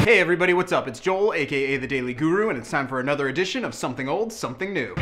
Hey everybody, what's up? It's Joel, aka The Daily Guru, and it's time for another edition of Something Old, Something New.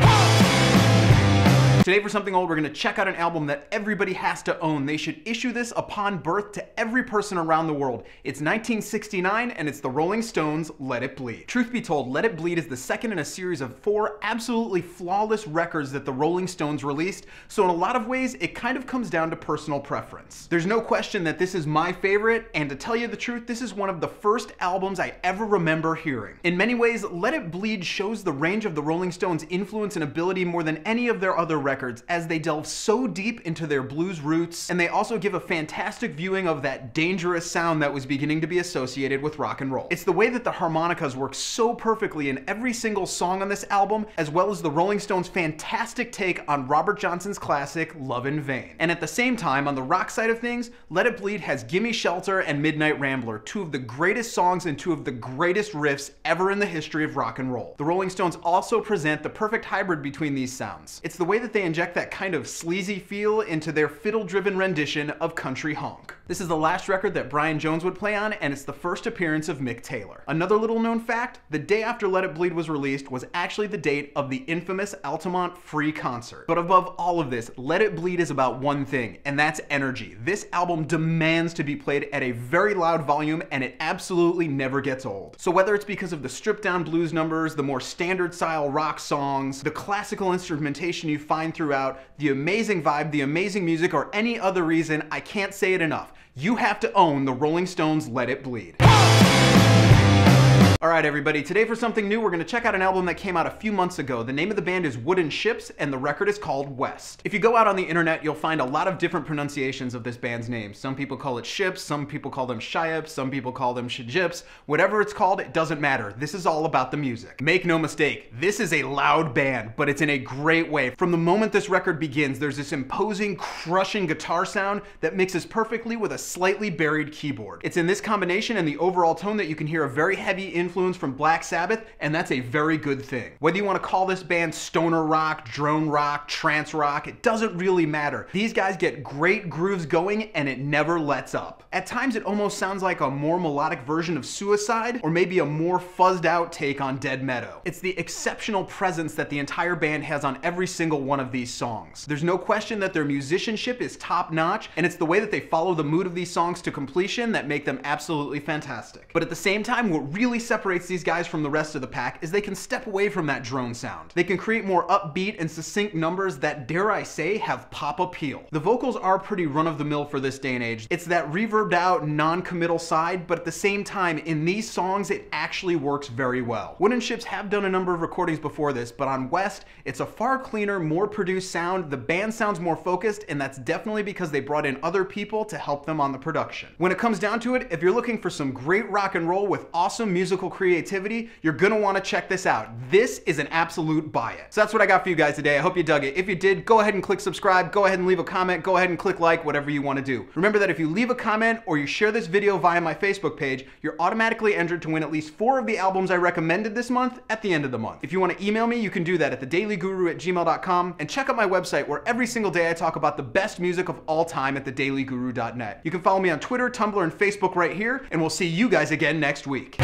Today for Something Old, we're going to check out an album that everybody has to own. They should issue this upon birth to every person around the world. It's 1969, and it's the Rolling Stones' Let It Bleed. Truth be told, Let It Bleed is the second in a series of 4 absolutely flawless records that the Rolling Stones released, so in a lot of ways, it kind of comes down to personal preference. There's no question that this is my favorite, and to tell you the truth, this is one of the first albums I ever remember hearing. In many ways, Let It Bleed shows the range of the Rolling Stones' influence and ability more than any of their other records, as they delve so deep into their blues roots, and they also give a fantastic viewing of that dangerous sound that was beginning to be associated with rock and roll. It's the way that the harmonicas work so perfectly in every single song on this album, as well as the Rolling Stones' fantastic take on Robert Johnson's classic, Love in Vain. And at the same time, on the rock side of things, Let It Bleed has Gimme Shelter and Midnight Rambler, 2 of the greatest songs and 2 of the greatest riffs ever in the history of rock and roll. The Rolling Stones also present the perfect hybrid between these sounds. It's the way that they inject that kind of sleazy feel into their fiddle-driven rendition of country honk. This is the last record that Brian Jones would play on, and it's the first appearance of Mick Taylor. Another little known fact, the day after Let It Bleed was released was actually the date of the infamous Altamont Free concert. But above all of this, Let It Bleed is about one thing, and that's energy. This album demands to be played at a very loud volume, and it absolutely never gets old. So whether it's because of the stripped-down blues numbers, the more standard-style rock songs, the classical instrumentation you find throughout, the amazing vibe, the amazing music, or any other reason, I can't say it enough. You have to own the Rolling Stones' Let It Bleed. Alright everybody, today for something new, we're going to check out an album that came out a few months ago. The name of the band is Wooden Shjips, and the record is called West. If you go out on the internet, you'll find a lot of different pronunciations of this band's name. Some people call it Shjips, some people call them Shjips, some people call them Shjips. Whatever it's called, it doesn't matter. This is all about the music. Make no mistake, this is a loud band, but it's in a great way. From the moment this record begins, there's this imposing, crushing guitar sound that mixes perfectly with a slightly buried keyboard. It's in this combination and the overall tone that you can hear a very heavy influence from Black Sabbath, and that's a very good thing. Whether you want to call this band stoner rock, drone rock, trance rock, it doesn't really matter. These guys get great grooves going and it never lets up. At times it almost sounds like a more melodic version of Suicide, or maybe a more fuzzed out take on Dead Meadow. It's the exceptional presence that the entire band has on every single one of these songs. There's no question that their musicianship is top notch, and it's the way that they follow the mood of these songs to completion that make them absolutely fantastic. But at the same time, what really separates these guys from the rest of the pack is they can step away from that drone sound. They can create more upbeat and succinct numbers that, dare I say, have pop appeal. The vocals are pretty run-of-the-mill for this day and age. It's that reverbed out, non-committal side, but at the same time, in these songs, it actually works very well. Wooden Shjips have done a number of recordings before this, but on West, it's a far cleaner, more produced sound. The band sounds more focused, and that's definitely because they brought in other people to help them on the production. When it comes down to it, if you're looking for some great rock and roll with awesome musical creativity, you're gonna want to check this out. This is an absolute buy it. So that's what I got for you guys today. I hope you dug it. If you did, go ahead and click subscribe, go ahead and leave a comment, go ahead and click like, whatever you want to do. Remember that if you leave a comment or you share this video via my Facebook page, you're automatically entered to win at least 4 of the albums I recommended this month at the end of the month. If you want to email me, you can do that at thedailyguru@gmail.com, and check out my website where every single day I talk about the best music of all time at thedailyguru.net. You can follow me on Twitter, Tumblr, and Facebook right here, and we'll see you guys again next week.